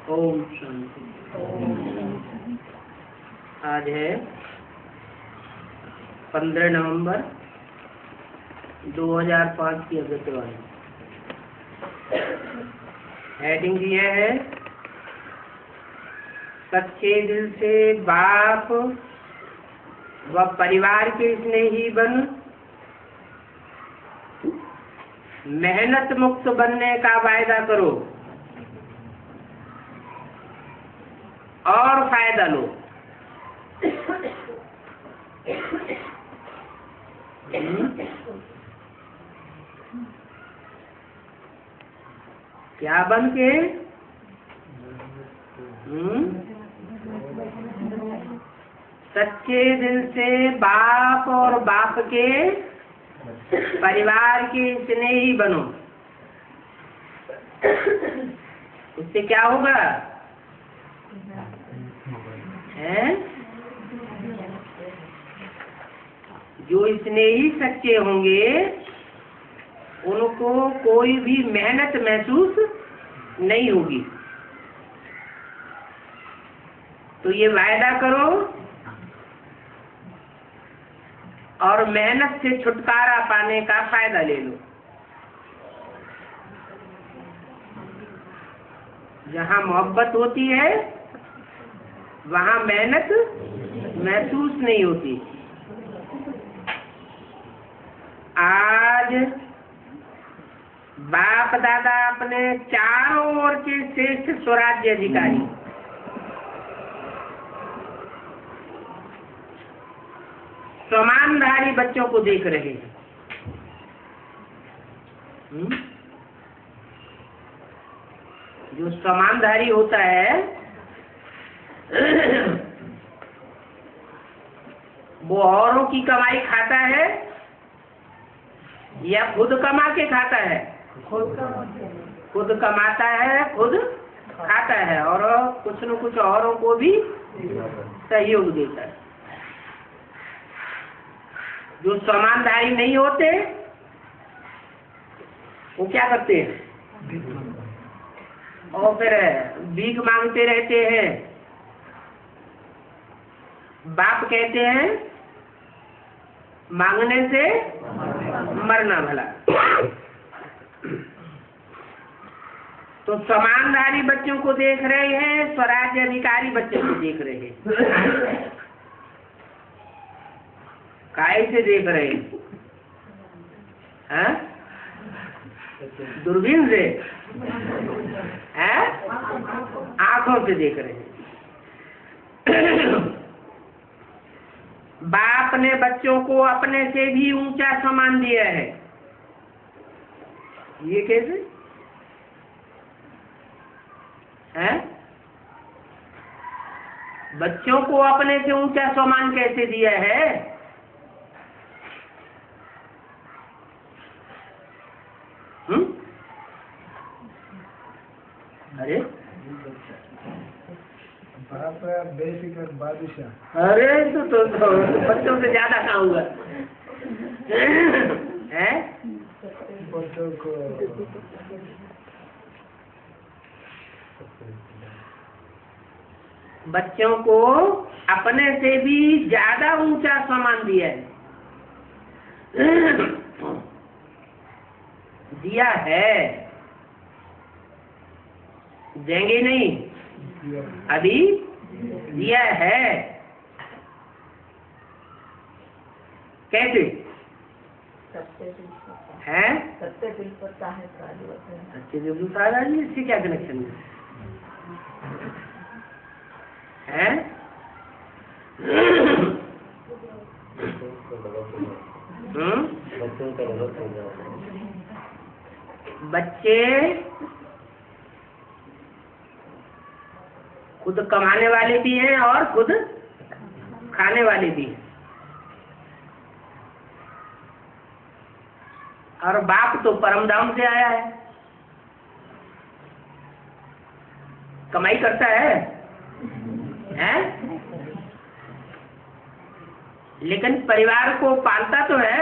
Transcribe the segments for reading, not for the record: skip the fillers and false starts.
ओम शांति। आज है 15 नवंबर 2005 की अगस्तवाणी। हेडिंग यह है, सच्चे दिल से बाप व परिवार के स्नेही बन, मेहनत मुक्त बनने का वायदा करो और फायदा लो। क्या बन के? सच्चे दिल से बाप और बाप के परिवार के स्नेही बनो। उससे क्या होगा? जो स्नेही सच्चे होंगे उनको कोई भी मेहनत महसूस नहीं होगी। तो ये वायदा करो और मेहनत से छुटकारा पाने का फायदा ले लो। जहाँ मोहब्बत होती है वहाँ मेहनत महसूस नहीं होती। आज बाप दादा अपने चारों ओर के श्रेष्ठ स्वराज्य अधिकारी समानधारी बच्चों को देख रहे हैं। जो समानधारी होता है वो औरों की कमाई खाता है या खुद कमा के खाता है? खुद कमाता है, खुद खाता है और कुछ न कुछ औरों को भी सहयोग देता है। जो समानधारी नहीं होते वो क्या करते हैं? और फिर भीख मांगते रहते हैं। बाप कहते हैं मांगने से मरना भला। तो समानधारी बच्चों को देख रहे हैं, स्वराज्य अधिकारी बच्चों को देख रहे हैं। काहे से देख रहे हैं? दूरबीन से? आंखों से देख रहे हैं। बाप ने बच्चों को अपने से भी ऊंचा सम्मान दिया है। ये कैसे है? बच्चों को अपने से ऊंचा सम्मान कैसे दिया है? अरे बेफिक्र बादशाह। अरे तो बच्चों से ज्यादा खाऊंगा है? बच्चों को बच्चों को अपने से भी ज्यादा ऊंचा सम्मान दिया है। दिया है, देंगे नहीं, अभी दिया है। कैसे है? सत्य दिल पर साहेब राजी होते हैं। सच्चे दिल पर साहेब राजी, इससे क्या कनेक्शन है? बच्चे खुद कमाने वाले भी हैं और खुद खाने वाले भी हैं। और बाप तो परम धाम से आया है, कमाई करता है? लेकिन परिवार को पालता तो है।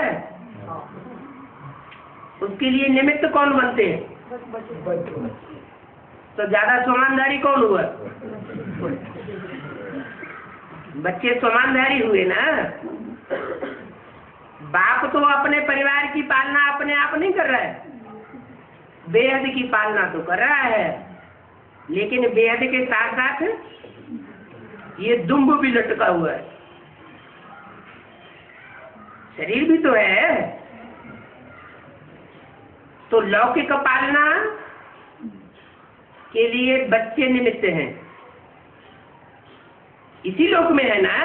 उसके लिए निमित्त कौन बनते हैं? तो ज्यादा समानधारी कौन हुआ? बच्चे समानधारी हुए ना। बाप तो अपने परिवार की पालना अपने आप नहीं कर रहा है, बेहद की पालना तो कर रहा है, लेकिन बेहद के साथ साथ ये दुम्ब भी लटका हुआ है, शरीर भी तो है। तो लौकिक पालना के लिए बच्चे निमित्त हैं, इसी लोक में है ना।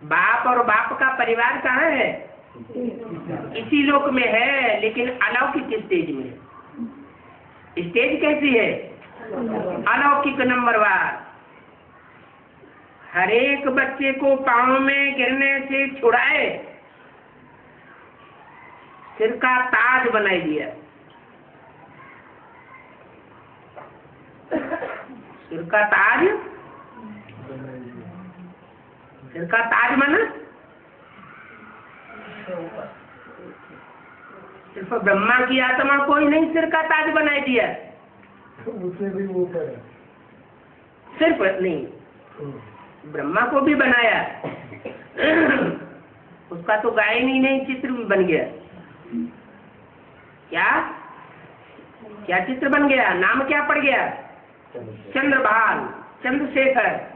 बाप और बाप का परिवार कहाँ है? इसी लोक में है, लेकिन अलौकिक स्टेज में। स्टेज कैसी है? अलौकिक नंबर 1। हर एक बच्चे को पाँव में गिरने से छुड़ाए, सिर का ताज बनाई दिया। सिर का ताज, सिर का ताज माना सिर्फ ब्रह्मा की आत्मा को ही नहीं सिर का ताज बनाई दिया, उससे भी ऊपर है। सिर्फ नहीं, ब्रह्मा को भी बनाया। उसका तो गायन ही नहीं, चित्र भी बन गया। क्या क्या चित्र बन गया? नाम क्या पड़ गया? चंद्रभान, चंद्रशेखर।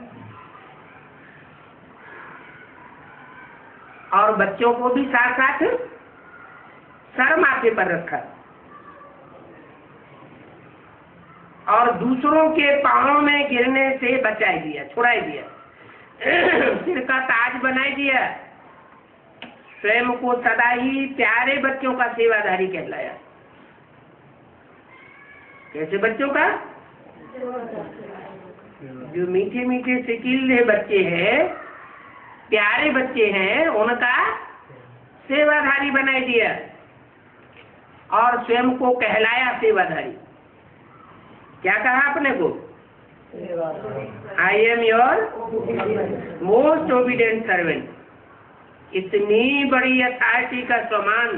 और बच्चों को भी साथ साथ सर माथे पर रखा और दूसरों के पांवों में गिरने से बचाई दिया, छुड़ाई दिया। सिर का ताज बनाई दिया। स्वयं को सदा ही प्यारे बच्चों का सेवाधारी कहलाया। कैसे बच्चों का? जो मीठे मीठे सिकिल्ले बच्चे हैं, प्यारे बच्चे हैं, उनका सेवाधारी बनाई दिया और स्वयं को कहलाया सेवाधारी। क्या कहा अपने को? I am your most obedient servant. इतनी बड़ी अथॉरिटी का सम्मान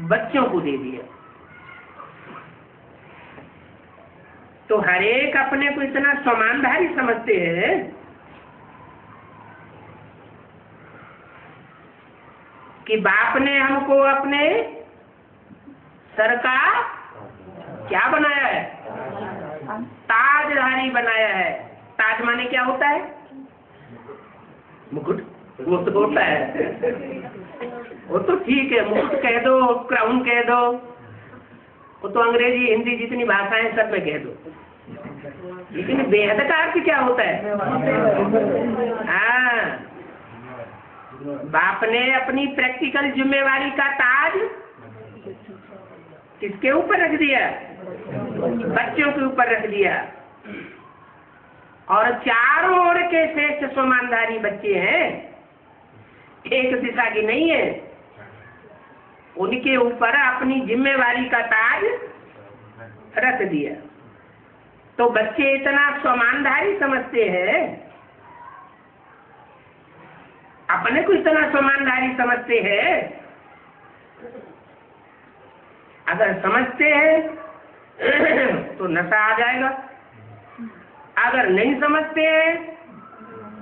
बच्चों को दे दिया। तो हर एक अपने को इतना सम्मानधारी समझते हैं कि बाप ने हमको अपने सर का क्या बनाया है? ताजधारी बनाया है। ताज माने क्या होता है? मुकुट, वो तो होता है। वो तो ठीक है, मुकुट कह दो, क्राउन कह दो, वो तो अंग्रेजी हिंदी जितनी भाषाएं सब में कह दो। लेकिन बेहद का अर्थ क्या होता है? हाँ, बाप ने अपनी प्रैक्टिकल जिम्मेवारी का ताज किसके ऊपर रख दिया? बच्चों के ऊपर रख दिया। और चारों ओर के श्रेष्ठ सम्मानधारी बच्चे हैं, एक दिशा की नहीं है। उनके ऊपर अपनी जिम्मेवारी का ताज रख दिया। तो बच्चे इतना सम्मानधारी समझते हैं, अपने को इतना सम्मानधारी समझते हैं। अगर समझते हैं तो नशा आ जाएगा, अगर नहीं समझते हैं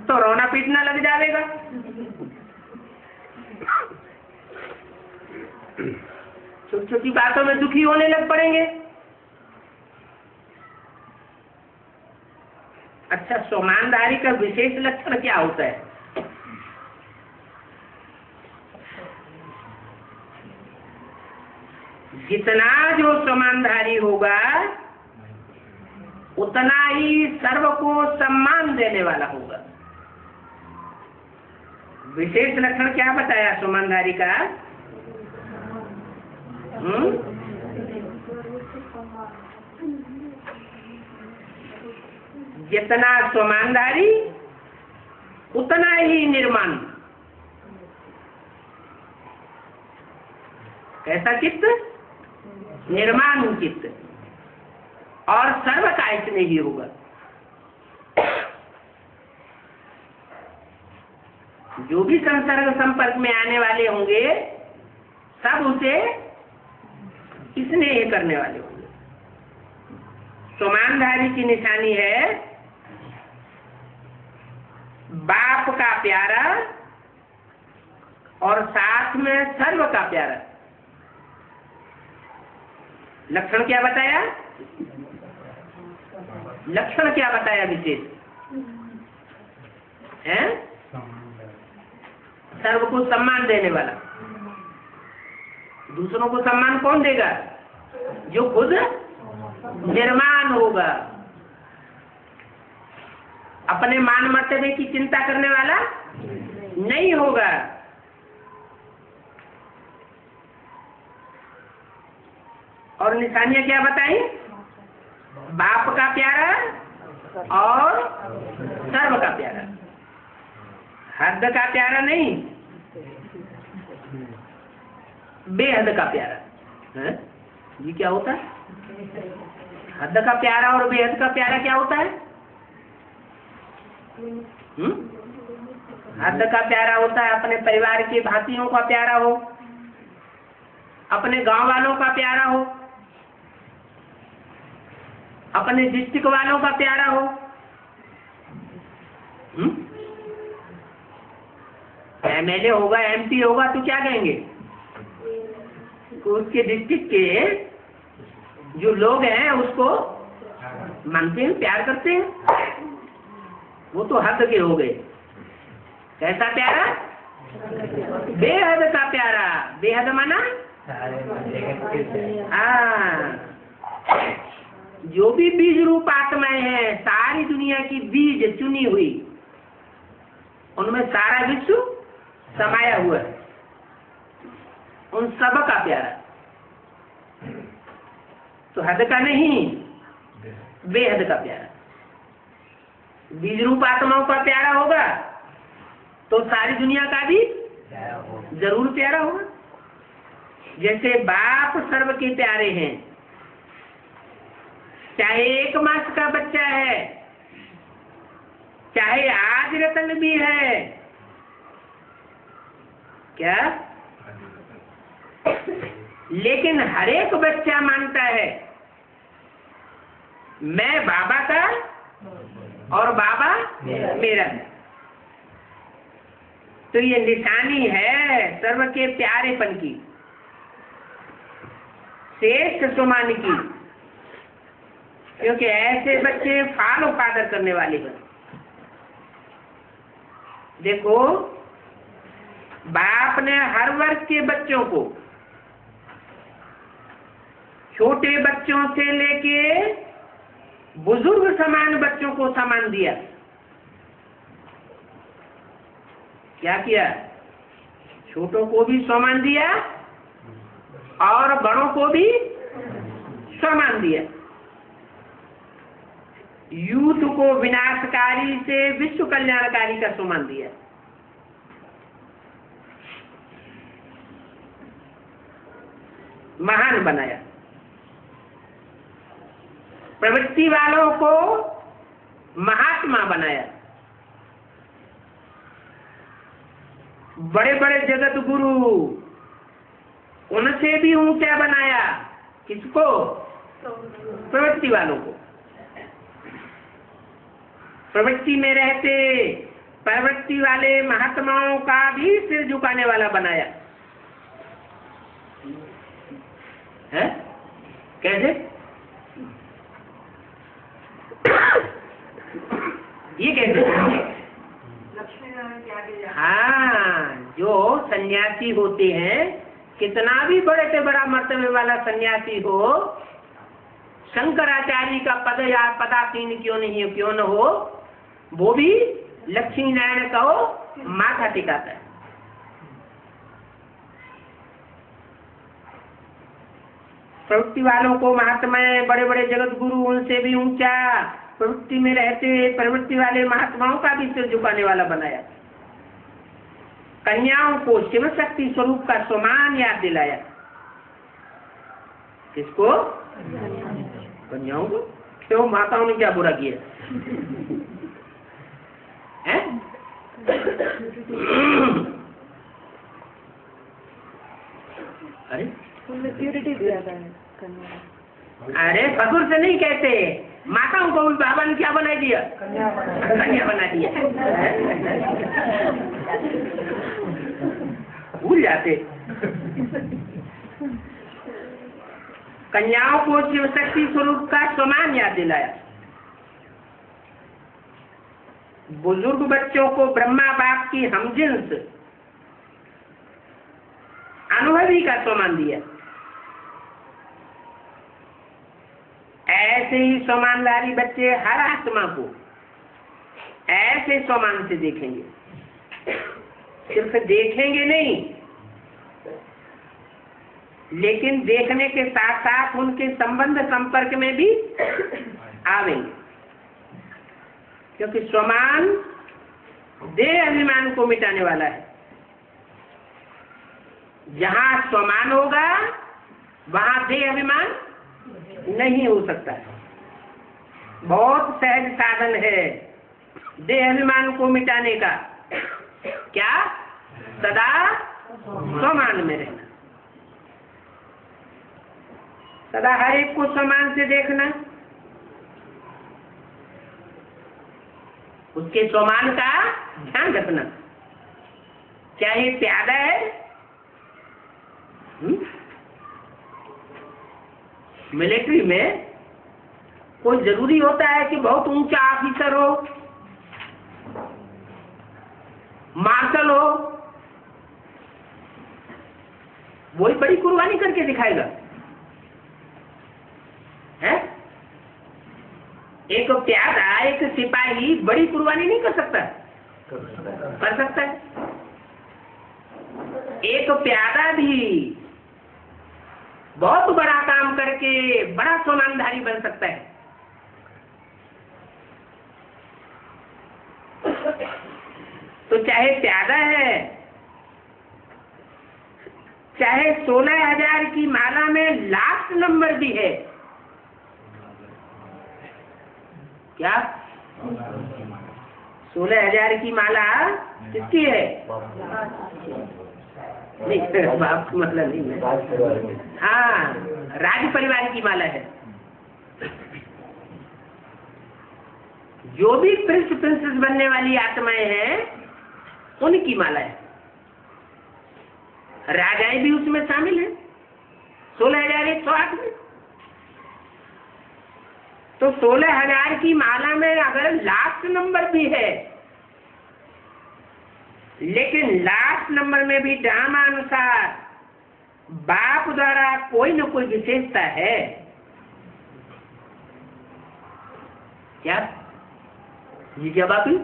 तो रोना पीटना लग जाएगा। छोटी छोटी बातों में दुखी होने लग पड़ेंगे। अच्छा, सम्मानधारी का विशेष लक्षण क्या होता है? जितना जो सम्मानधारी होगा उतना ही सर्व को सम्मान देने वाला होगा। विशेष लक्षण क्या बताया सम्मानधारी का? जितना सम्मानधारी उतना ही निर्माण। कैसा चित्त? निर्माण चित्त। और सर्व का इसमें ही होगा। जो भी संसर्ग संपर्क में आने वाले होंगे सब उसे स्नेह करने वाले होंगे। समानधारी की निशानी है बाप का प्यारा और साथ में सर्व का प्यारा। लक्षण क्या बताया? लक्षण क्या बताया विशेष है? सर्व को सम्मान देने वाला। दूसरों को सम्मान कौन देगा? जो खुद निर्माण होगा। अपने मान मर्तबे की चिंता करने वाला नहीं होगा। और निशानियां क्या बताई? बाप का प्यारा और सर्व का प्यारा। हद का प्यारा नहीं, बेहद का प्यारा है? ये क्या होता है? हद का प्यारा और बेहद का प्यारा क्या होता है? हद का प्यारा होता है अपने परिवार के भातियों का प्यारा हो, अपने गांव वालों का प्यारा हो, अपने डिस्ट्रिक्ट वालों का प्यारा हो। एमएलए होगा, एमपी होगा तो क्या कहेंगे? उसके डिस्ट्रिक्ट के जो लोग हैं उसको मानते हैं, प्यार करते हैं। वो तो हद के हो गए। कैसा प्यारा? बेहद का प्यारा। बेहद माना जो भी बीज रूप आत्माएं हैं, सारी दुनिया की बीज चुनी हुई, उनमें सारा विश्व समाया हुआ है। उन सब का प्यारा। तो हद का नहीं, बेहद का प्यारा। बीज रूप आत्माओं का प्यारा होगा तो सारी दुनिया का भी जरूर प्यारा होगा। जैसे बाप सर्व के प्यारे हैं, चाहे 1 मास का बच्चा है, चाहे आज रतन भी है। क्या? लेकिन हर एक बच्चा मानता है मैं बाबा का और बाबा मेरा। तो ये निशानी है सर्व के प्यारेपन की, श्रेष्ठ सम्मान की। क्योंकि ऐसे बच्चे फॉलो फादर करने वाले हैं। देखो, बाप ने हर वर्ग के बच्चों को, छोटे बच्चों से लेके बुजुर्ग समान बच्चों को सम्मान दिया। क्या किया? छोटों को भी सम्मान दिया और बड़ों को भी सम्मान दिया। यूथ को विनाशकारी से विश्व कल्याणकारी का सम्मान दिया। महान बनाया। प्रवृत्ति वालों को महात्मा बनाया। बड़े बड़े जगत गुरु, उनसे भी ऊंचा बनाया। किसको? प्रवृत्ति वालों को। प्रवृत्ति में रहते प्रवृत्ति वाले महात्माओं का भी सिर झुकाने वाला बनाया है। कैसे? ये कैसे? हाँ, जो सन्यासी होते हैं, कितना भी बड़े से बड़ा मर्तबे वाला सन्यासी हो, शंकराचार्य का पद या पदासीन क्यों नहीं हो, क्यों न हो, वो भी लक्ष्मी नारायण का हो माथा टिकाता है। प्रवृत्ति वालों को महात्माएं, बड़े बड़े जगत गुरु, उनसे भी ऊंचा प्रवृत्ति में रहते प्रवृत्ति वाले महात्माओं का भी सिर झुकाने वाला बनाया। कन्याओं को शिव शक्ति स्वरूप का सम्मान याद दिलाया। किसको? कन्याओं को। क्यों? माताओं ने क्या बुरा किया है? अरे उनमें प्यूरिटी ज्यादा है कन्या। अरे ससुर से नहीं कहते, माताओं को भी बाबा ने क्या बना दिया? कन्या बना दिया। भूल जाते। कन्याओं को शिव शक्ति स्वरूप का समान याद दिलाया। बुजुर्ग बच्चों को ब्रह्मा बाप की हमजिन्स अनुभवी का समान दिया। ऐसे ही समानदारी बच्चे हर आत्मा को ऐसे समान से देखेंगे। सिर्फ देखेंगे नहीं, लेकिन देखने के साथ साथ उनके संबंध संपर्क में भी आवेंगे, क्योंकि स्वमान देह अभिमान को मिटाने वाला है। जहां स्वमान होगा वहां देह अभिमान नहीं हो सकता। बहुत सहज साधन है देह अभिमान को मिटाने का। क्या? सदा स्वमान में रहना, सदा हर एक को समान से देखना, उसके स्वमान का ध्यान रखना। चाहे प्यादा है, मिलिट्री में कोई जरूरी होता है कि बहुत ऊंचा ऑफिसर हो, मार्शल हो, वही बड़ी कुर्बानी करके दिखाएगा, है? एक प्यादा, एक सिपाही बड़ी कुर्बानी नहीं कर सकता? कर सकता है। एक प्यादा भी बहुत बड़ा काम करके बड़ा सम्मानधारी बन सकता है। तो चाहे प्यादा है, चाहे 16,000 की माला में लास्ट नंबर भी है। क्या? 16,000 की माला किसकी है? नहीं, बाप का मतलब नहीं है। हाँ, राज परिवार की माला है। जो भी प्रिंस प्रिंसेस बनने वाली आत्माएं हैं उनकी माला है। राजाएं भी उसमें शामिल हैं 16,108 में। तो 16,000 की माला में अगर लास्ट नंबर भी है, लेकिन लास्ट नंबर में भी ड्रामानुसार बाप द्वारा कोई न कोई विशेषता है। क्या जी? क्या बात हुई?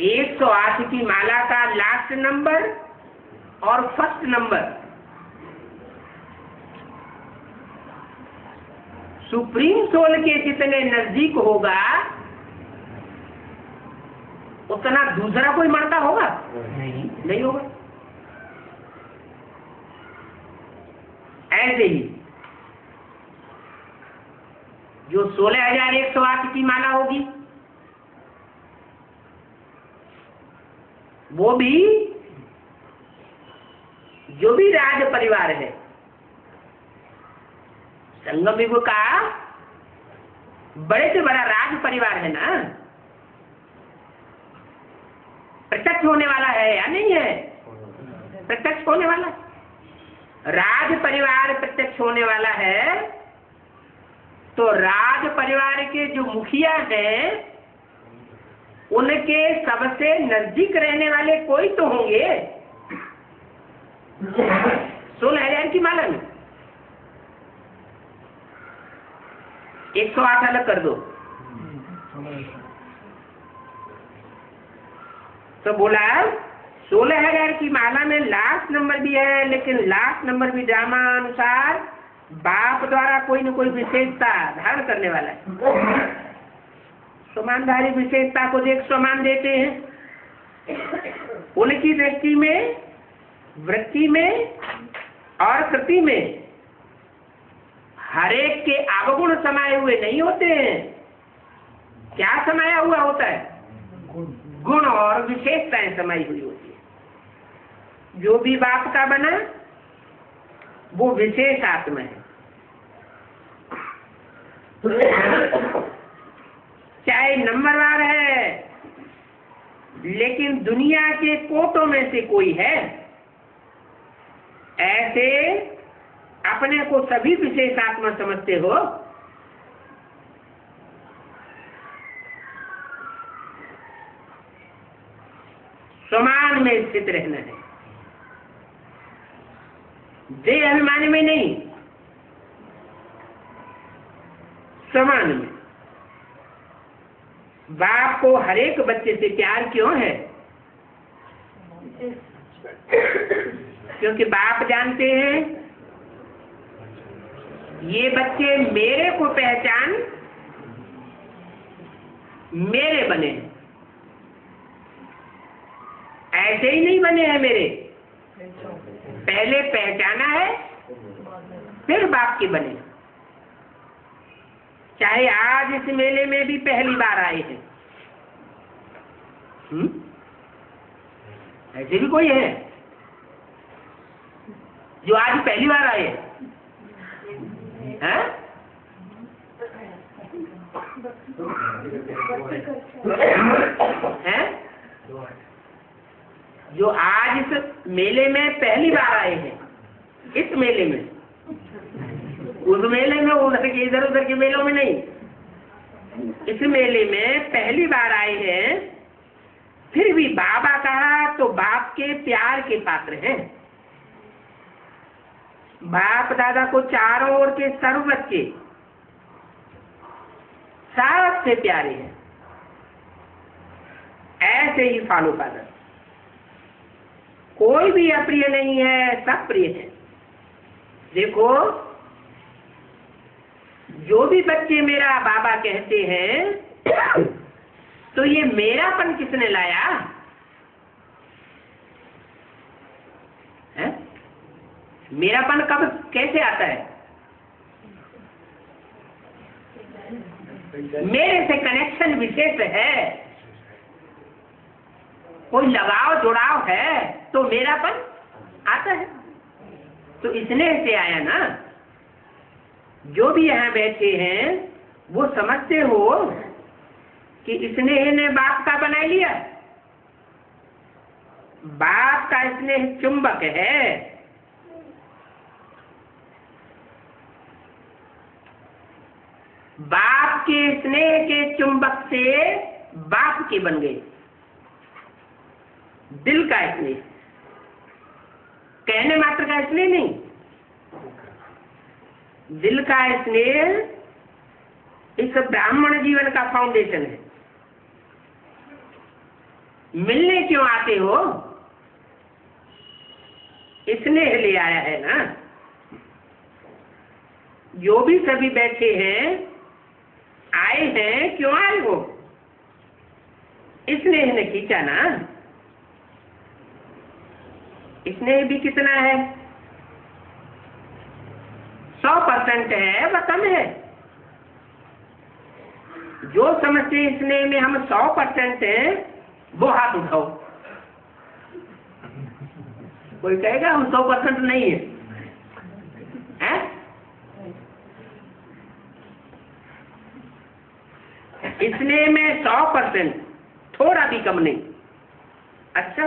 108 की माला का लास्ट नंबर और फर्स्ट नंबर सुप्रीम सोल के जितने नजदीक होगा उतना दूसरा कोई मरता होगा? नहीं होगा। ऐसे ही जो 16,108 की माला होगी वो भी जो भी राज परिवार है, संगम युग का बड़े से बड़ा राज परिवार है ना, प्रत्यक्ष होने वाला है या नहीं है? प्रत्यक्ष होने वाला। राज परिवार प्रत्यक्ष होने वाला है, तो राज परिवार के जो मुखिया हैं उनके सबसे नजदीक रहने वाले कोई तो होंगे 16,000 की माला में। 108 अलग कर दो तो बोला 16,000 की माला में लास्ट नंबर भी है, लेकिन लास्ट नंबर भी ड्रामा अनुसार बाप द्वारा कोई न कोई विशेषता धारण करने वाला है। समानधारी विशेषता को देख समान देते हैं। उनकी दृष्टि में, वृत्ति में और कृति में हरेक के अवगुण समाये हुए नहीं होते हैं। क्या समाया हुआ होता है? गुण और विशेषताएं समाई हुई होती है। जो भी बाप का बना वो विशेष आत्मा है। चाहे नंबरवार है, लेकिन दुनिया के कोटों में से कोई है, ऐसे अपने को सभी विशेष आत्मा समझते हो। समान में स्थित रहना है, देह अभिमान में नहीं, समान में। बाप को हरेक बच्चे से प्यार क्यों है? क्योंकि बाप जानते हैं ये बच्चे मेरे को पहचान मेरे बने हैं, ऐसे ही नहीं बने हैं मेरे। पहले पहचाना है, फिर बाप के बने। चाहे आज इस मेले में भी पहली बार आए हैं, ऐसे भी कोई है जो आज पहली बार आए हैं? हैं? जो आज इस मेले में पहली बार आए हैं, इस मेले में, उस मेले में उधर के इधर उधर के मेलों में नहीं, इस मेले में पहली बार आए हैं, फिर भी बाबा कहा तो बाप के प्यार के पात्र हैं। बाप दादा को चारों ओर के सर्व बच्चे सबसे प्यारे हैं, ऐसे ही फॉलो फादर। कोई भी अप्रिय नहीं है, सब प्रिय है। देखो, जो भी बच्चे मेरा बाबा कहते हैं, तो ये मेरापन किसने लाया है? मेरापन कब कैसे आता है? मेरे से कनेक्शन विशेष है, कोई लगाव जुड़ाव है, तो मेरापन आता है। तो स्नेह से आया ना। जो भी यहाँ बैठे हैं वो समझते हो कि स्नेह ने बाप का बना लिया। बाप का स्नेह चुंबक है, बाप के स्नेह के चुंबक से बाप के बन गए। दिल का स्नेह, कहने मात्र का स्नेह नहीं, दिल का स्नेह इस ब्राह्मण जीवन का फाउंडेशन है। मिलने क्यों आते हो? स्नेह ले आया है ना। जो भी सभी बैठे हैं, आए हैं, क्यों आए हो? स्नेह ने खींचा ना। स्नेह भी कितना है? 100% है, वह कम है। जो समझते स्नेह में हम 100% हैं, वो हाथ उठाओ। कोई कहेगा हम 100% नहीं है, हैं? स्नेह में 100%, थोड़ा भी कम नहीं। अच्छा,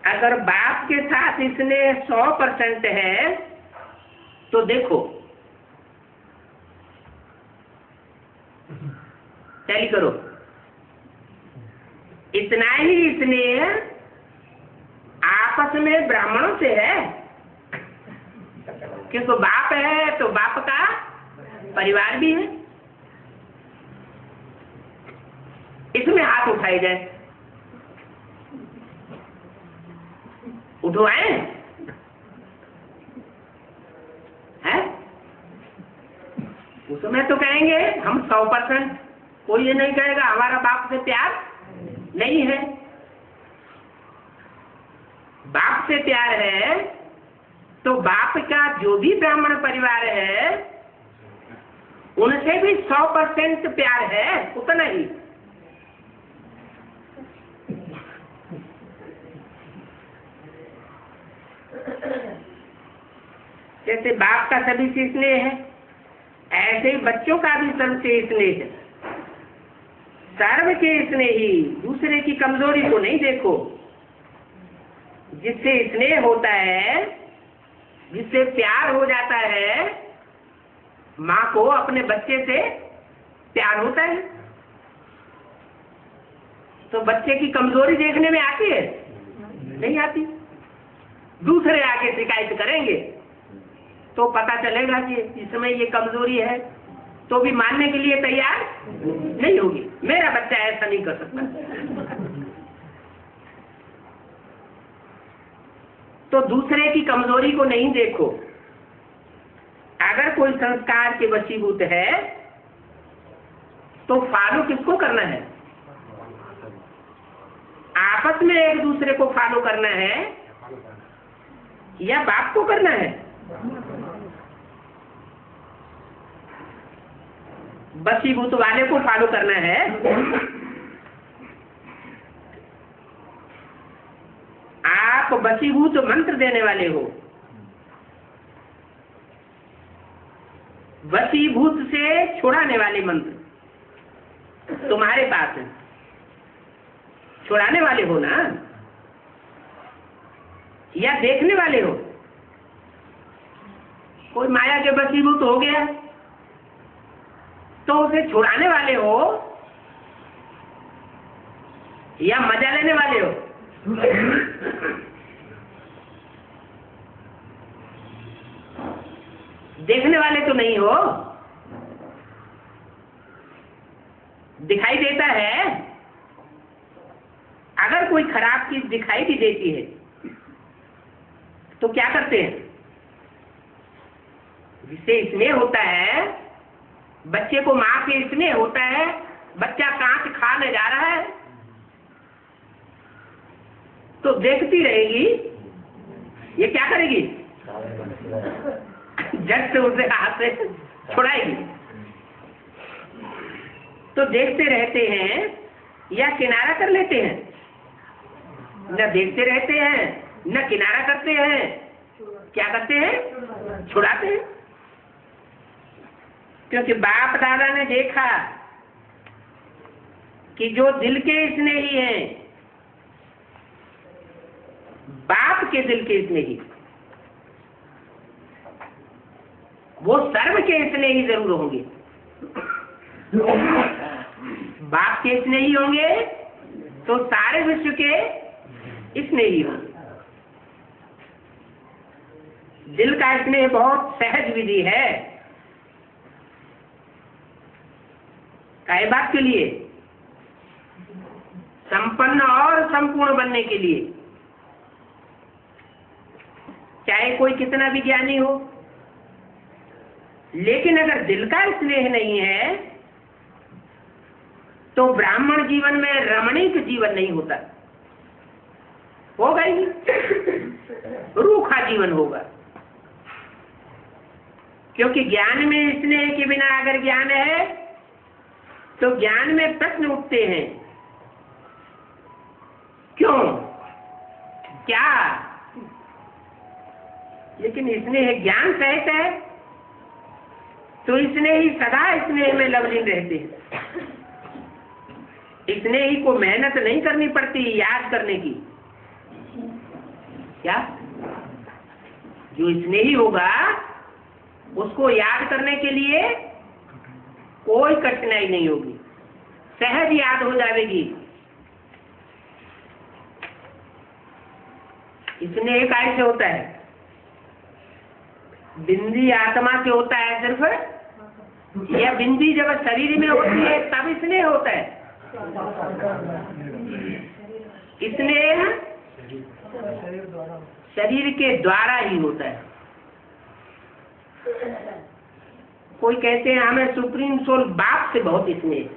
अगर बाप के साथ स्नेह 100% है, तो देखो, टैली करो, इतना ही स्नेह आपस में ब्राह्मणों से है। क्योंकि बाप है तो बाप का परिवार भी है। इसमें हाथ उठाए जाए, उठवाए हैं? उसमें तो कहेंगे हम 100%। कोई ये नहीं कहेगा हमारा बाप से प्यार नहीं है। बाप से प्यार है तो बाप का जो भी ब्राह्मण परिवार है उनसे भी 100% प्यार है, उतना ही। जैसे बाप का सभी से स्नेह है, ऐसे ही बच्चों का भी सबसे स्नेह है। सर्व के स्नेही, दूसरे की कमजोरी को नहीं देखो। जिससे स्नेह होता है, जिससे प्यार हो जाता है, माँ को अपने बच्चे से प्यार होता है, तो बच्चे की कमजोरी देखने में आती है? नहीं आती। दूसरे आके शिकायत करेंगे तो पता चलेगा कि इसमें ये कमजोरी है, तो भी मानने के लिए तैयार नहीं होगी। मेरा बच्चा ऐसा नहीं कर सकता। तो दूसरे की कमजोरी को नहीं देखो। अगर कोई संस्कार के वशीभूत है तो फॉलो किसको करना है? आपस में एक दूसरे को फॉलो करना है या बाप को करना है? वशीभूत वाले को फॉलो करना है। आप वशीभूत मंत्र देने वाले हो, वशीभूत से छुड़ाने वाले मंत्र तुम्हारे पास है। छुड़ाने वाले हो ना, या देखने वाले हो? कोई माया के वशीभूत हो गया तो उसे छुड़ाने वाले हो या मजा लेने वाले हो? देखने वाले तो नहीं हो। दिखाई देता है, अगर कोई खराब चीज दिखाई भी देती है तो क्या करते हैं? जिससे स्नेह होता है, बच्चे को माँ से स्नेह होता है, बच्चा कांच खाने जा रहा है तो देखती रहेगी, ये क्या करेगी? झट से उसे हाथ से छुड़ाएगी। तो देखते रहते हैं या किनारा कर लेते हैं? न देखते रहते हैं न किनारा करते हैं। क्या करते हैं? छुड़ाते हैं। क्योंकि बाप दादा ने देखा कि जो दिल के स्नेही हैं, बाप के दिल के स्नेही, वो सर्व के स्नेही जरूर होंगे। बाप के स्नेही होंगे तो सारे विश्व के स्नेही होंगे। दिल का स्नेह बहुत सहज विधि है। काहे बात के लिए? संपन्न और संपूर्ण बनने के लिए। चाहे कोई कितना भी ज्ञानी हो, लेकिन अगर दिल का स्नेह नहीं है तो ब्राह्मण जीवन में रमणीक जीवन नहीं होता, होगा ही नहीं, रूखा जीवन होगा। क्योंकि ज्ञान में स्नेह के बिना अगर ज्ञान है तो ज्ञान में प्रश्न उठते हैं, क्यों, क्या? लेकिन स्नेह ज्ञान सहित है तो स्नेह ही सदा स्नेह में लवलीन रहते हैं। स्नेह ही को मेहनत नहीं करनी पड़ती याद करने की। क्या? जो स्नेही होगा उसको याद करने के लिए कोई कठिनाई नहीं होगी, सहज याद हो जाएगी। स्नेह कैसे होता है? बिंदी आत्मा से होता है सिर्फ, या बिंदी जब शरीर में होती है तब स्नेह होता है? स्नेह शरीर के द्वारा ही होता है। कोई कहते हैं हमें सुप्रीम सोल बाप से बहुत स्नेह,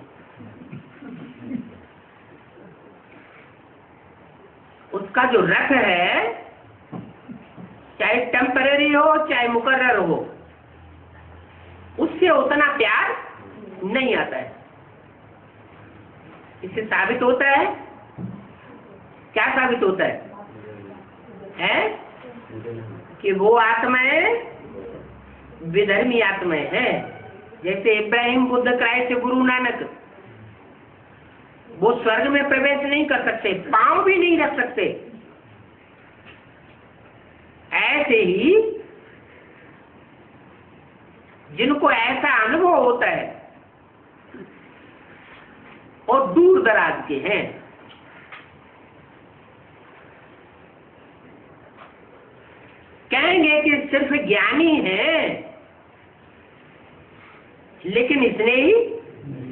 उसका जो रथ है चाहे टेम्परेरी हो चाहे मुकर्रर हो, उससे उतना प्यार नहीं आता है। इससे साबित होता है, क्या साबित होता है? कि वो आत्माएं विधर्मी आत्माएं हैं, जैसे इब्राहिम, बुद्ध, क्राइस्ट, गुरु नानक, वो स्वर्ग में प्रवेश नहीं कर सकते, पांव भी नहीं रख सकते। ऐसे ही जिनको ऐसा अनुभव होता है और दूर दराज के हैं, कहेंगे कि सिर्फ ज्ञानी है लेकिन इसने ही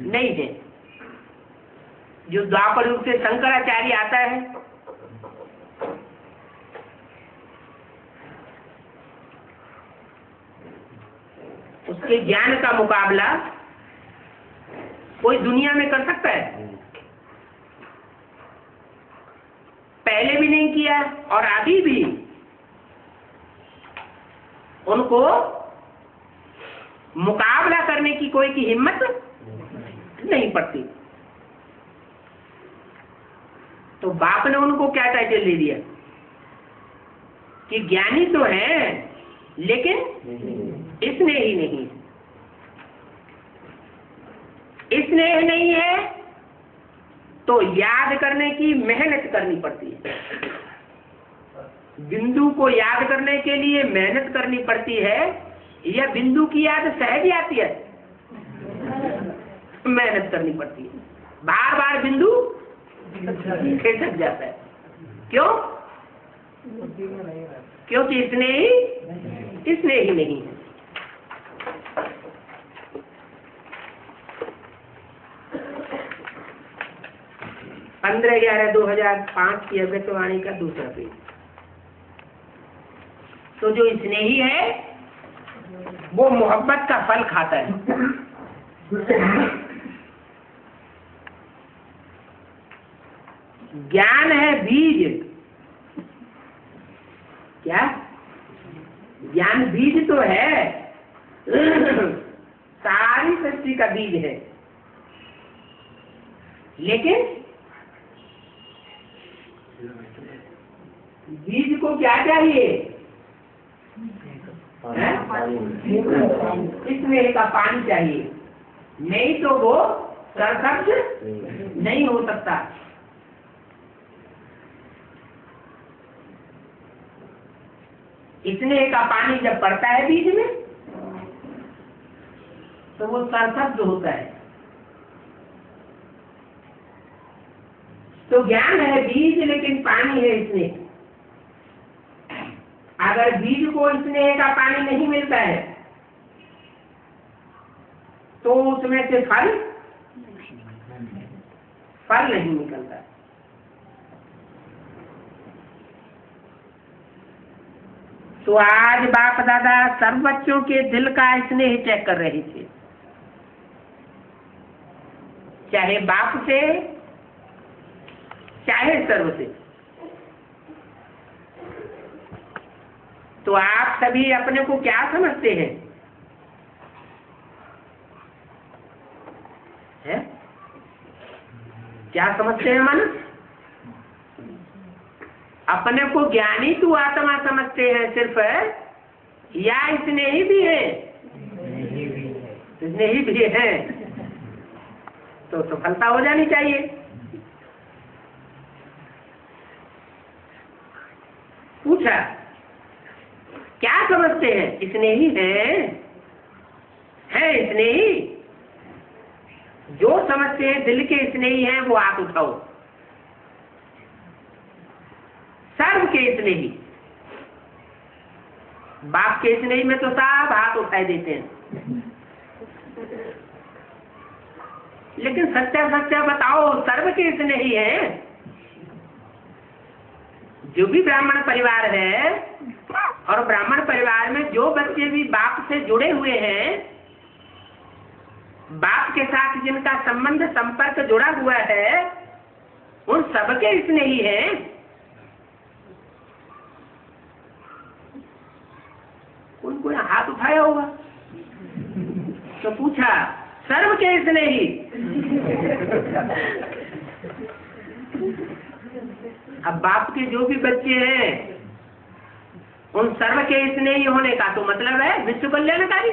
नहीं है। जो द्वापर युग से शंकराचार्य आता है, उसके ज्ञान का मुकाबला कोई दुनिया में कर सकता है? पहले भी नहीं किया और अभी भी उनको मुकाबला करने की कोई की हिम्मत नहीं पड़ती। तो बाप ने उनको क्या टाइटल दे दिया कि ज्ञानी तो है लेकिन स्नेह ही नहीं। स्नेह नहीं है तो याद करने की मेहनत करनी पड़ती है। बिंदु को याद करने के लिए मेहनत करनी पड़ती है या बिंदु की याद सहज आती है? मेहनत करनी पड़ती है। बार बार बिंदु खिसक जाता है। क्यों? क्योंकि इसने ही नहीं है। पंद्रह 11/2005 की अमृतवाणी का दूसरा पेज। तो जो स्नेही है वो मोहब्बत का फल खाता है। ज्ञान है बीज। क्या? ज्ञान बीज तो है, सारी सृष्टि का बीज है, लेकिन बीज को क्या चाहिए? स्नेह का पानी चाहिए, नहीं तो वो सरसब्ज नहीं हो सकता। स्नेह का पानी जब पड़ता है बीज में तो वो सरसब्ज होता है। तो ज्ञान है बीज लेकिन पानी है स्नेह। अगर बीज को स्नेह का पानी नहीं मिलता है तो उसमें से फल नहीं निकलता। तो आज बाप दादा सर्व बच्चों के दिल का स्नेह चेक कर रहे थे, चाहे बाप से चाहे सर्व से। तो आप सभी अपने को क्या समझते हैं? क्या समझते हैं मन? अपने को ज्ञानी तू आत्मा समझते हैं सिर्फ, या स्नेही भी है? स्नेही भी है तो सफलता हो जानी चाहिए। पूछा क्या समझते हैं? स्नेही है स्नेही? जो समझते हैं दिल के स्नेही हैं वो हाथ उठाओ। सर्व के स्नेही, बाप के स्नेही में तो सब हाथ उठाए देते हैं, लेकिन सच्चा सच्चा बताओ सर्व के स्नेही हैं? जो भी ब्राह्मण परिवार है और ब्राह्मण परिवार में जो बच्चे भी बाप से जुड़े हुए हैं, बाप के साथ जिनका संबंध संपर्क जुड़ा हुआ है, उन सबके स्नेही हैं। कोई हाथ उठाया होगा तो पूछा सर्व के स्नेही? अब बाप के जो भी बच्चे हैं उन सर्व के स्नेही होने का तो मतलब है विश्व कल्याणकारी।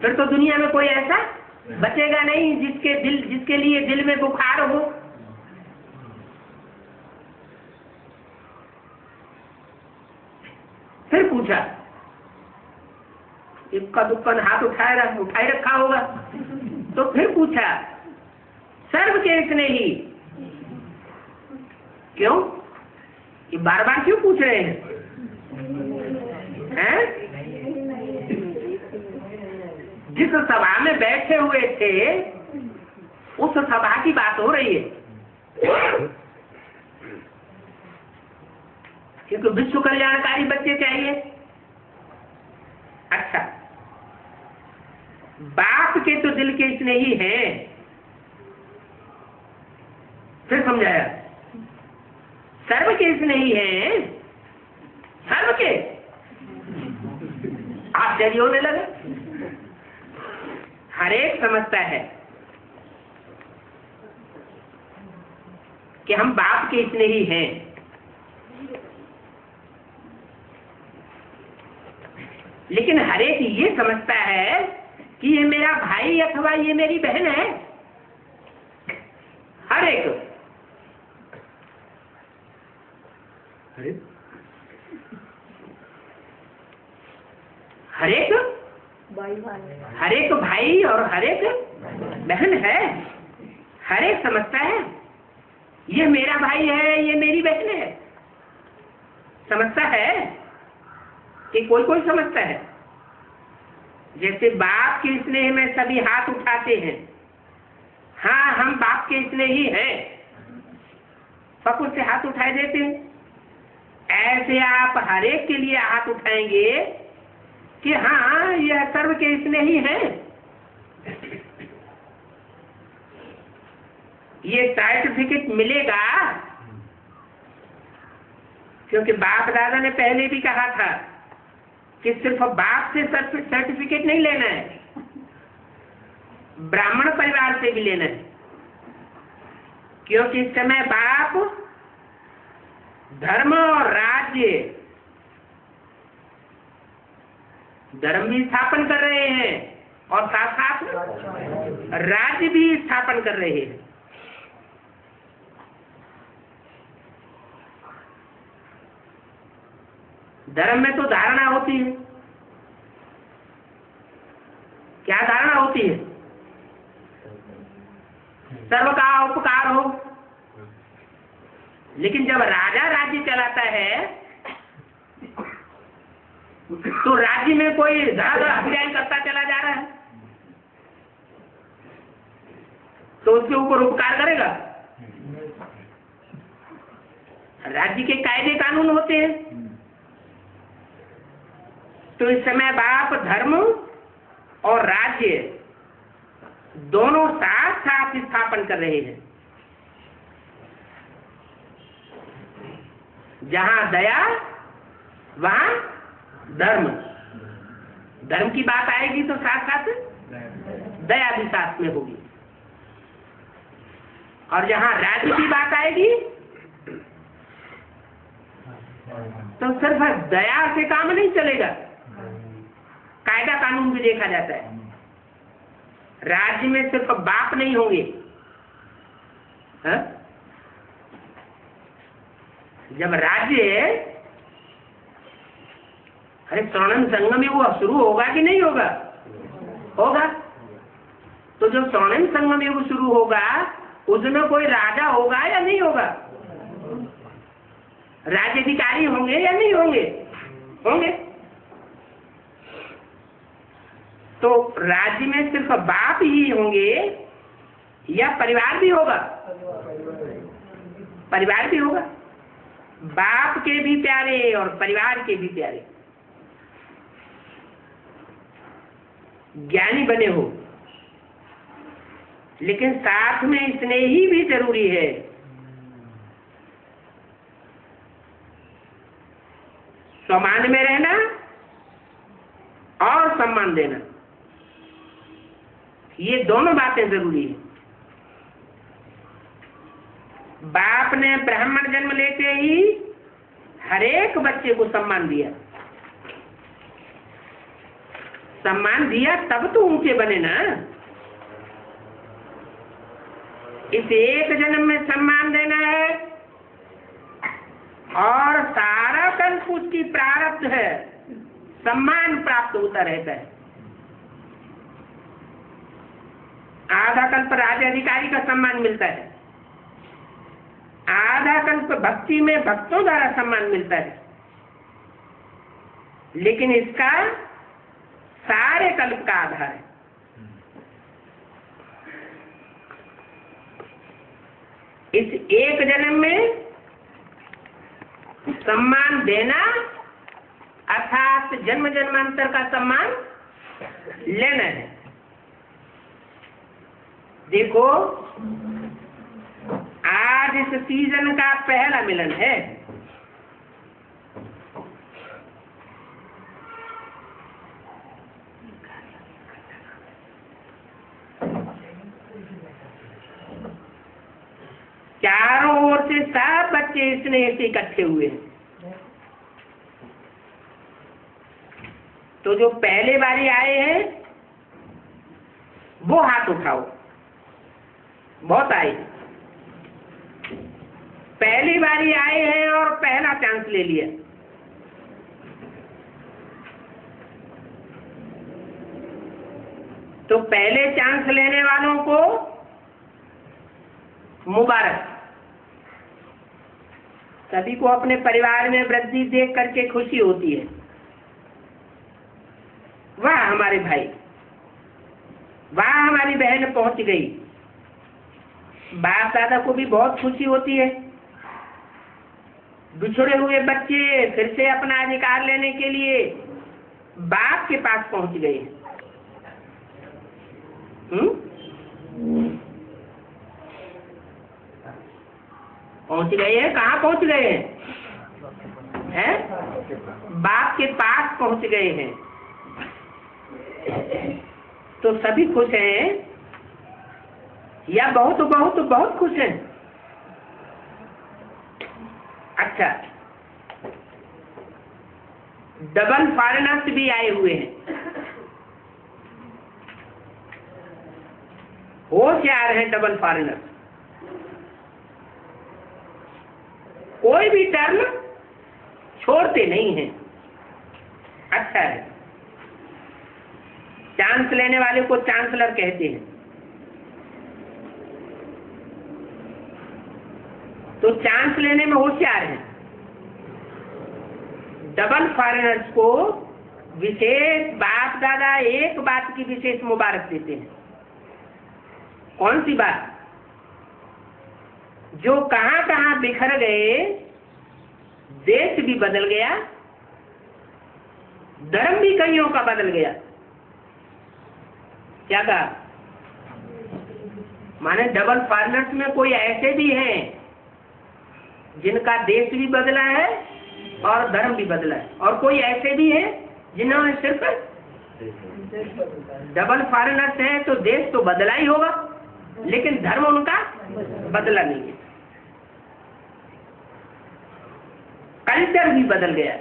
फिर तो दुनिया में कोई ऐसा बचेगा नहीं जिसके लिए दिल में बुखार हो। फिर पूछा, इक्का दुक्का हाथ उठाए रखा होगा, तो फिर पूछा सर्व के स्नेही क्यों? ये बार बार क्यों पूछ रहे हैं? जिस सभा में बैठे हुए थे उस सभा की बात हो रही है, क्योंकि विश्व कल्याणकारी बच्चे चाहिए। अच्छा, बाप के तो दिल के स्नेही हैं, फिर समझाया सर्व के स्नेही हैं, सर्व के। आश्चर्य होने लगा। हर एक समझता है कि हम बाप के स्नेही हैं, लेकिन हर एक ये समझता है कि ये मेरा भाई अथवा ये मेरी बहन है। हर एक हर एक भाई और हर एक बहन है। हर एक समझता है ये मेरा भाई है, ये मेरी बहन है। समझता है कि कोई समझता है। जैसे बाप के स्नेह में सभी हाथ उठाते हैं, हाँ हम बाप के स्नेही हैं, पकुड़ से हाथ उठाए देते हैं। ऐसे आप हर एक के लिए हाथ उठाएंगे कि हाँ यह सर्व के स्नेही हैं। ये सर्टिफिकेट मिलेगा क्योंकि बाप दादा ने पहले भी कहा था कि सिर्फ बाप से सर्टिफिकेट नहीं लेना है, ब्राह्मण परिवार से भी लेना है। क्योंकि इस समय बाप धर्म और राज्य, धर्म भी स्थापन कर रहे हैं और साथ साथ राज्य भी स्थापन कर रहे हैं। धर्म में तो धारणा होती है। क्या धारणा होती है? सर्व का उपकार हो। लेकिन जब राजा राज्य चलाता है तो राज्य में कोई धड़ाधड़ हत्याएं करता चला जा रहा है तो उसके ऊपर उपकार करेगा? राज्य के कायदे कानून होते हैं। तो इस समय बाप धर्म और राज्य दोनों साथ साथ स्थापन कर रहे हैं। जहां दया वहां धर्म। धर्म की बात आएगी तो साथ साथ दया भी साथ में होगी। और जहां राज्य की बात आएगी तो सिर्फ दया से काम नहीं चलेगा, कायदा कानून भी देखा जाता है। राज्य में सिर्फ बाप नहीं होंगे। हा? जब राज्य स्वर्णिम संगम युग शुरू होगा कि नहीं होगा? होगा। तो जब स्वर्णिम संगम युग शुरू होगा उसमें कोई राजा होगा या नहीं होगा? राज्याधिकारी होंगे या नहीं होंगे? होंगे। तो राज्य में सिर्फ बाप ही होंगे या परिवार भी होगा? परिवार भी होगा। बाप के भी प्यारे और परिवार के भी प्यारे। ज्ञानी बने हो, लेकिन साथ में स्नेही भी जरूरी है। सम्मान में रहना और सम्मान देना, ये दोनों बातें जरूरी है। बाप ने ब्राह्मण जन्म लेते ही हर एक बच्चे को सम्मान दिया। सम्मान दिया तब तो ऊंचे बने ना। इस एक जन्म में सम्मान देना है और सारा कल्प उसकी प्रारब्ध है, सम्मान प्राप्त होता रहता है। आधा कल्प राज्य अधिकारी का सम्मान मिलता है, आधा कल्प भक्ति में भक्तों द्वारा सम्मान मिलता है, लेकिन इसका सारे कल्प का आधार है। इस एक जन्म में सम्मान देना अर्थात जन्म जन्मांतर का सम्मान लेना है। देखो, आज इस सीजन का पहला मिलन है। चारों ओर से सब बच्चे स्नेह से इकट्ठे हुए हैं। तो जो पहले बारी आए हैं वो हाथ उठाओ। बहुत आए, पहली बारी आए हैं और पहला चांस ले लिया। तो पहले चांस लेने वालों को मुबारक। सभी को अपने परिवार में वृद्धि देख करके खुशी होती है। वाह हमारे भाई, वाह हमारी बहन पहुंच गई। बाप दादा को भी बहुत खुशी होती है। बिछड़े हुए बच्चे फिर से अपना अधिकार लेने के लिए बाप के पास पहुंच गए। पहुंच गए हैं, कहाँ पहुंच गए हैं? बाप के पास पहुंच गए हैं। तो सभी खुश हैं या बहुत बहुत बहुत खुश हैं? अच्छा, डबल फॉरेनर्स भी आए हुए हैं। होशियार हैं डबल फॉरेनर्स। कोई भी टर्म छोड़ते नहीं हैं। अच्छा है, चांस लेने वाले को चांसलर कहते हैं। तो चांस लेने में होशियार है। डबल फॉरेनर्स को विशेष बाप दादा एक बात की विशेष मुबारक देते हैं। कौन सी बात? जो कहां कहां बिखर गए, देश भी बदल गया, धर्म भी कईयों का बदल गया। क्या कहा? माने डबल फॉरेनर्स में कोई ऐसे भी हैं जिनका देश भी बदला है और धर्म भी बदला है, और कोई ऐसे भी हैं जिन्होंने सिर्फ डबल फॉरेनर्स है तो देश तो बदला ही होगा, लेकिन धर्म उनका बदला नहीं है। कल्चर भी बदल गया,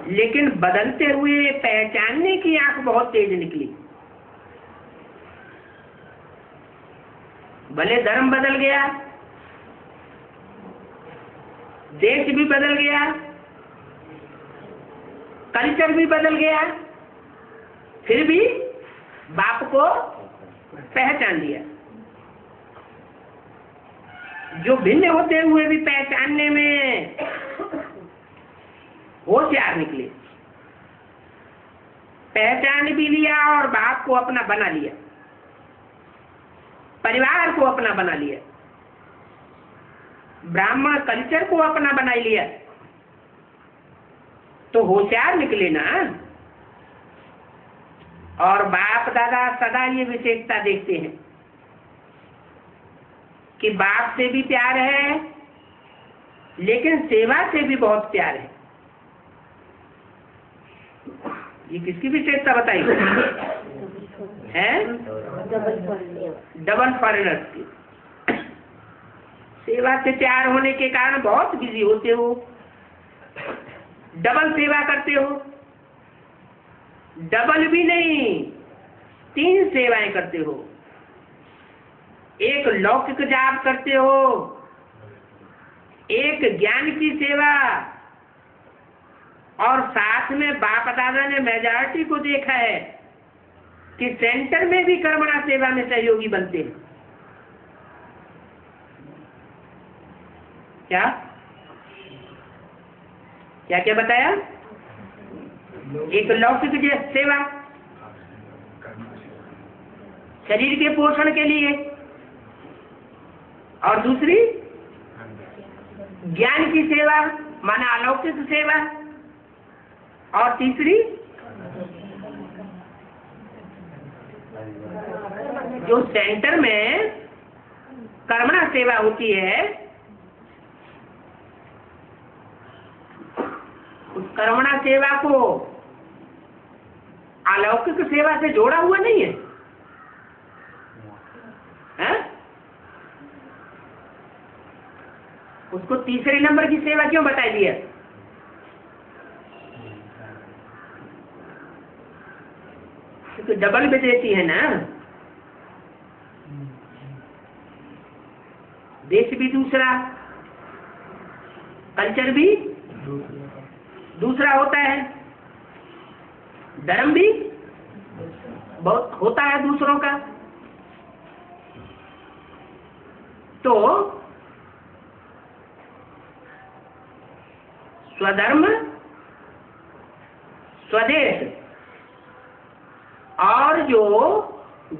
लेकिन बदलते हुए पहचानने की आंख बहुत तेज निकली। भले धर्म बदल गया, देश भी बदल गया, कल्चर भी बदल गया, फिर भी बाप को पहचान लिया। जो भिन्न होते हुए भी पहचानने में होशियार निकले, पहचान भी लिया और बाप को अपना बना लिया, परिवार को अपना बना लिया, ब्राह्मण कल्चर को अपना बना लिया, तो होशियार निकले ना। और बाप दादा सदा ये विशेषता देखते हैं कि बाप से भी प्यार है, लेकिन सेवा से भी बहुत प्यार है। ये किसकी विशेषता बताई है? डबल फॉरेनर्स की। सेवा से प्यार होने के कारण बहुत बिजी होते हो, डबल सेवा करते हो। डबल भी नहीं, 3 सेवाएं करते हो। एक लौकिक जाप करते हो, एक ज्ञान की सेवा, और साथ में बाप दादा ने मेजॉरिटी को देखा है कि सेंटर में भी कर्मणा सेवा में सहयोगी बनते हैं। क्या क्या क्या बताया? एक लौकिक सेवा शरीर के पोषण के लिए, और दूसरी ज्ञान की सेवा माना अलौकिक सेवा, और तीसरी जो सेंटर में कर्मणा सेवा होती है, उस कर्मणा सेवा को अलौकिक सेवा से जोड़ा हुआ नहीं है, हैं? उसको तीसरे नंबर की सेवा क्यों बताई दिया? तो डबल भी देती है ना, देश भी दूसरा, कल्चर भी दूसरा होता है, धर्म भी बहुत होता है दूसरों का। तो स्वधर्म, स्वदेश और जो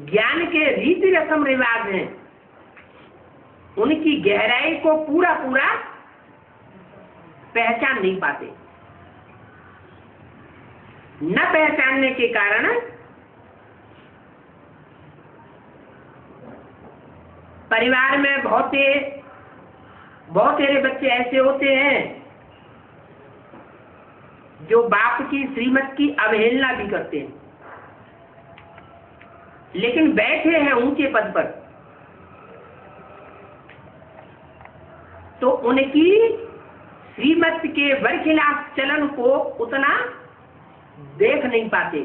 ज्ञान के रीति रस्म रिवाज हैं, उनकी गहराई को पूरा पूरा पहचान नहीं पाते। न पहचानने के कारण परिवार में बहुत सारे बच्चे ऐसे होते हैं जो बाप की श्रीमत की अवहेलना भी करते हैं, लेकिन बैठे हैं ऊंचे पद पर, तो उनकी श्रीमत के बरखिलाफ चलन को उतना देख नहीं पाते,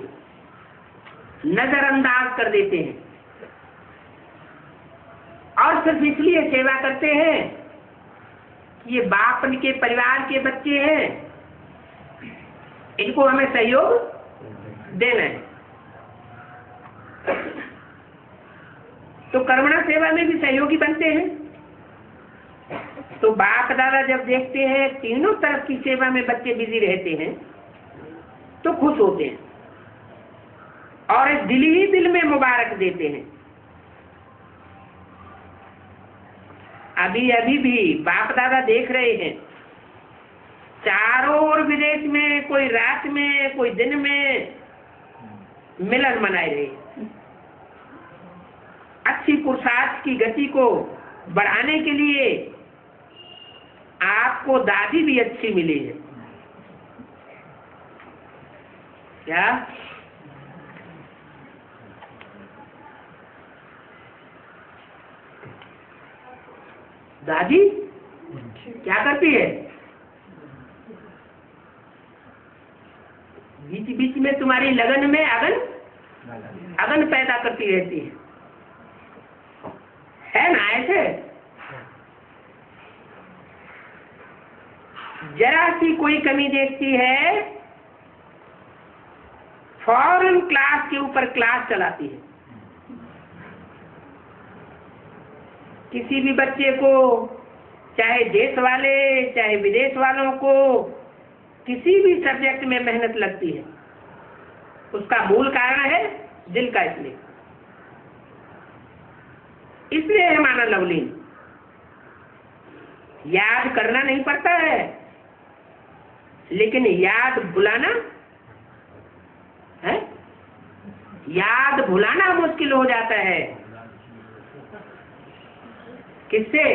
नजरअंदाज कर देते हैं, और सिर्फ इसलिए सेवा करते हैं कि ये बाप के परिवार के बच्चे हैं, इनको हमें सहयोग देना है। तो कर्मणा सेवा में भी सहयोगी बनते हैं। तो बाप दादा जब देखते हैं तीनों तरफ की सेवा में बच्चे बिजी रहते हैं तो खुश होते हैं और दिल ही दिल में मुबारक देते हैं। अभी अभी भी बाप दादा देख रहे हैं, चारों ओर विदेश में कोई रात में कोई दिन में मिलन मनाए रहे। अच्छी पुरुषार्थ की गति को बढ़ाने के लिए आपको दादी भी अच्छी मिली है क्या? दादी क्या करती है? बीच बीच में तुम्हारी लगन में अगन पैदा करती रहती है ना? ऐसे जरा सी कोई कमी देखती है, फौरन क्लास के ऊपर क्लास चलाती है। किसी भी बच्चे को, चाहे देश वाले चाहे विदेश वालों को, किसी भी सब्जेक्ट में मेहनत लगती है, उसका मूल कारण है दिल का इसलिए है माना लवलीन। याद करना नहीं पड़ता है, लेकिन याद भुलाना है, याद भुलाना मुश्किल हो जाता है। किससे?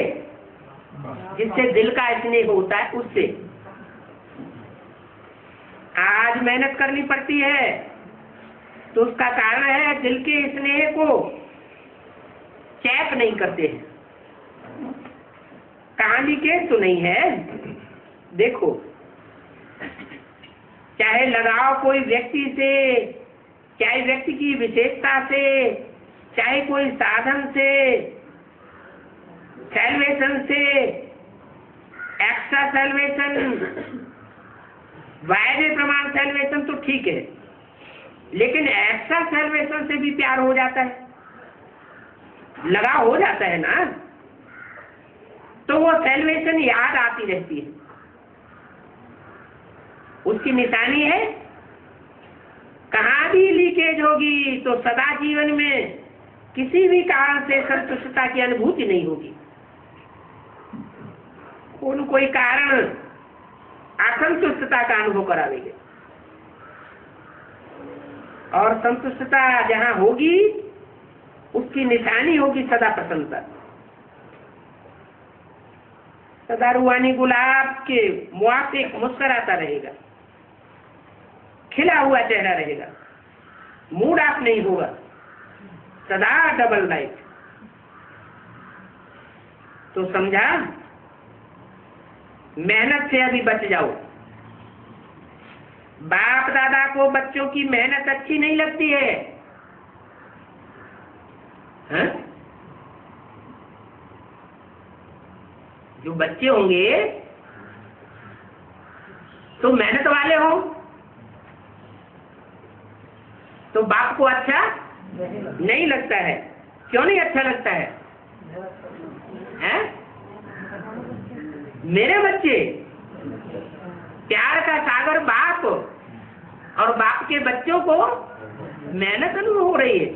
जिससे दिल का स्नेह होता है उससे। आज मेहनत करनी पड़ती है तो उसका कारण है दिल के स्नेह को चैप नहीं करते हैं। कहानी के तो नहीं है। देखो, चाहे लगाव कोई व्यक्ति से, चाहे व्यक्ति की विशेषता से, चाहे कोई साधन से, सैल्वेशन से, एक्स्ट्रा सैल्वेशन, वायदे प्रमाण सैल्वेशन तो ठीक है, लेकिन एक्स्ट्रा सैल्वेशन से भी प्यार हो जाता है, लगाव हो जाता है ना, तो वो सैल्वेशन याद आती रहती है। उसकी निशानी है, कहाँ भी लीकेज होगी तो सदा जीवन में किसी भी कारण से संतुष्टता की अनुभूति नहीं होगी। कोई कारण असंतुष्टता का अनुभव करावेंगे, और संतुष्टता जहाँ होगी उसकी निशानी होगी सदा प्रसन्नता। सदा रुहानी गुलाब के मुआफिक मुस्कुराता रहेगा, खिला हुआ चेहरा रहेगा, मूड ऑफ नहीं होगा, सदा डबल लाइट। तो समझा, मेहनत से अभी बच जाओ। बाप दादा को बच्चों की मेहनत अच्छी नहीं लगती है, हाँ? जो बच्चे होंगे तो मेहनत वाले हो तो बाप को अच्छा नहीं लगता है। क्यों नहीं अच्छा लगता है? हैं? मेरे बच्चे, प्यार का सागर बाप, और बाप के बच्चों को मेहनत अनुभव हो रही है।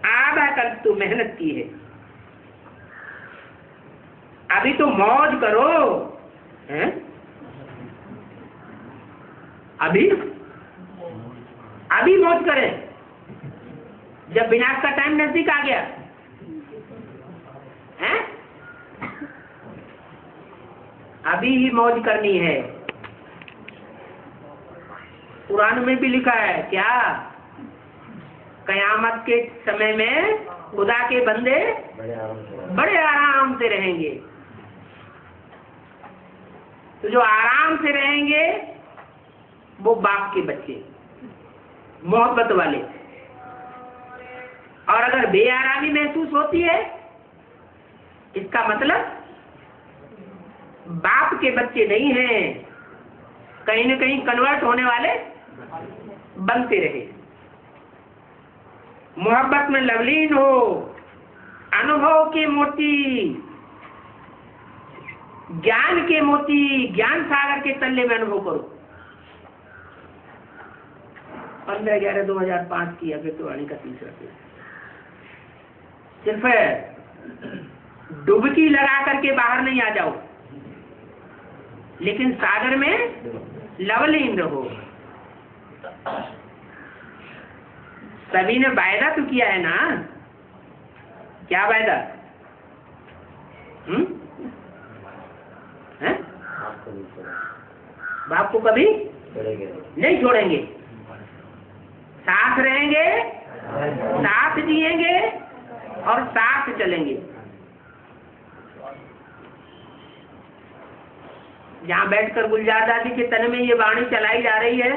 आधा कल तो मेहनत की है, अभी तो मौज करो, हैं? अभी मौज करें, जब विनाश का टाइम नजदीक आ गया, हैं? अभी ही मौज करनी है। कुरान में भी लिखा है क्या? कयामत के समय में खुदा के बंदे बड़े आराम से रहेंगे। तो जो आराम से रहेंगे वो बाप के बच्चे, मोहब्बत वाले। और अगर बेआरामी महसूस होती है, इसका मतलब बाप के बच्चे नहीं हैं, कहीं न कहीं कन्वर्ट होने वाले बनते रहे। मोहब्बत में लवलीन हो, अनुभव के मोती, ज्ञान के मोती, ज्ञान सागर के तल्ले में अनुभव करो। 15/11/2005 की अभिवाणी का तीसरा पेज। सिर्फ डुबकी लगा करके बाहर नहीं आ जाओ, लेकिन सागर में लवलीन रहो। सभी ने वायदा तो किया है ना? क्या वायदा? बाप को कभी नहीं छोड़ेंगे, साथ रहेंगे, साथ जिएंगे और साथ चलेंगे। जहाँ बैठकर गुलजार दादी के तन में ये वाणी चलाई जा रही है,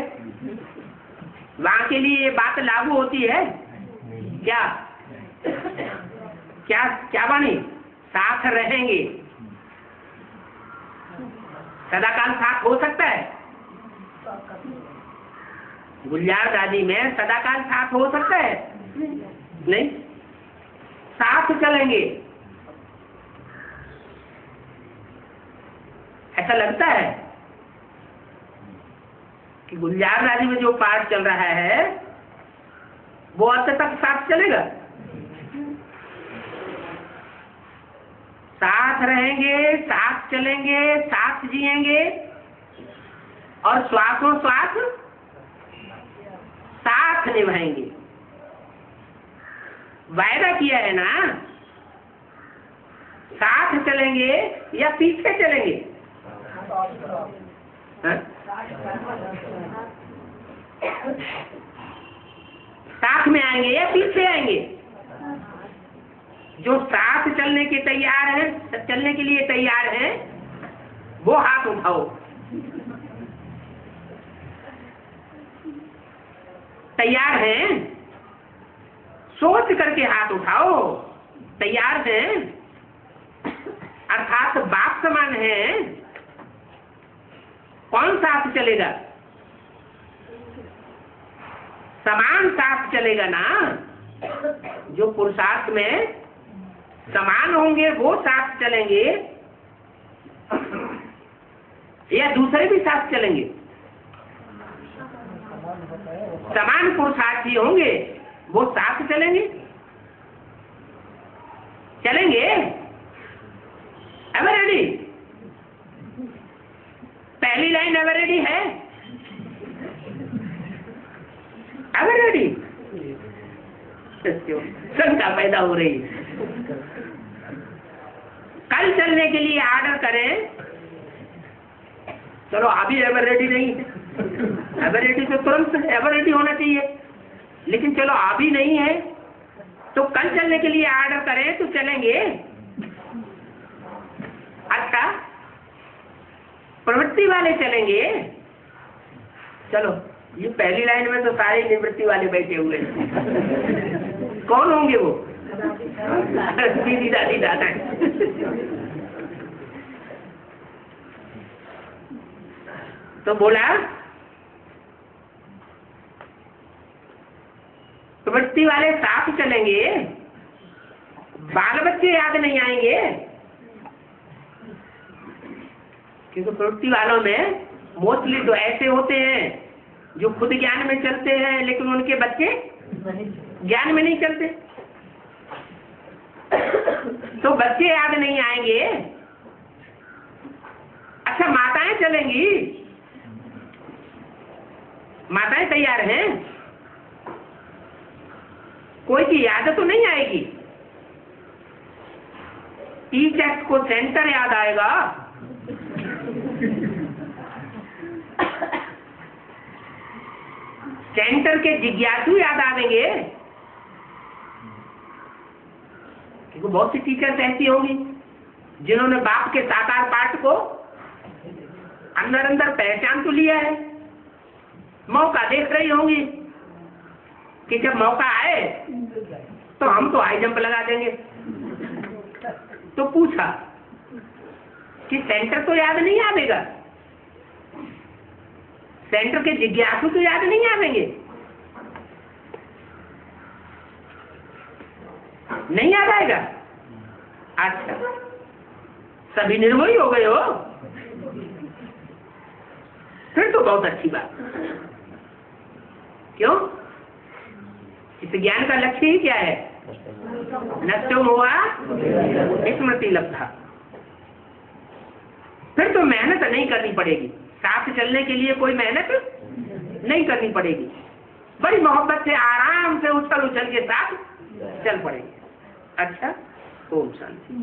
वहां के लिए ये बात लागू होती है क्या? क्या क्या वाणी? साथ रहेंगे, सदाकाल साथ हो सकता है? गुलजार दादी में सदाकाल साथ हो सकता है? नहीं। साथ चलेंगे, ऐसा लगता है कि गुलजार दादी में जो पाठ चल रहा है वो अंत तक साथ चलेगा। साथ रहेंगे, साथ चलेंगे, साथ जिएंगे और श्वासों श्वास साथ निभाएंगे। वायदा किया है ना? साथ चलेंगे या पीछे चलेंगे? हाँ? साथ में आएंगे या पीछे आएंगे? जो साथ चलने के तैयार हैं, चलने के लिए तैयार हैं, वो हाथ उठाओ। तैयार हैं? सोच करके हाथ उठाओ। तैयार हैं अर्थात बाप समान है। कौन साथ चलेगा? समान साथ चलेगा ना। जो पुरुषार्थ में समान होंगे वो साथ चलेंगे, या दूसरे भी साथ चलेंगे? समान पुरुषार्थी होंगे वो साथ चलेंगे। चलेंगे? Ever ready? पहली लाइन एवर रेडी है? Ever ready? शंका पैदा हो रही है। कल चलने के लिए ऑर्डर करें, चलो अभी एवर रेडी नहीं है। एवर रेडी तो तुरंत एवर रेडी होना चाहिए, लेकिन चलो अभी नहीं है, तो कल चलने के लिए ऑर्डर करें तो चलेंगे। अच्छा, प्रवृत्ति वाले चलेंगे। चलो, ये पहली लाइन में तो सारे निवृत्ति वाले बैठे हुए हैं। कौन होंगे वो? दीदी दादी दादा। तो बोला प्रवृत्ति वाले साथ चलेंगे, बाल बच्चे याद नहीं आएंगे, क्योंकि प्रवृत्ति वालों में मोस्टली तो ऐसे होते हैं जो खुद ज्ञान में चलते हैं, लेकिन उनके बच्चे ज्ञान में नहीं चलते। तो बच्चे याद नहीं आएंगे। अच्छा, माताएं चलेंगी। माताएं तैयार हैं? कोई की याद तो नहीं आएगी। टीचर्स को सेंटर याद आएगा, सेंटर के जिज्ञासु याद आवेंगे, क्योंकि बहुत सी टीचर्स ऐसी होंगी जिन्होंने बाप के साकार पाठ को अंदर अंदर पहचान तो लिया है, मौका देख रही होंगी कि जब मौका आए तो हम तो हाई जंप लगा देंगे। तो पूछा कि सेंटर तो याद नहीं आवेगा, सेंटर के जिज्ञासु तो याद नहीं आवेंगे, नहीं याद आएगा। अच्छा, सभी निर्मोही हो गए हो, फिर तो बहुत अच्छी बात। क्यों? इस ज्ञान का लक्ष्य ही क्या है? नष्टो हुआ स्मृति लब्धा। फिर तो मेहनत नहीं करनी पड़ेगी, साथ चलने के लिए कोई मेहनत नहीं करनी पड़ेगी, बड़ी मोहब्बत से आराम से उछल उछल के साथ चल पड़ेंगे। अच्छा, ओम शांति।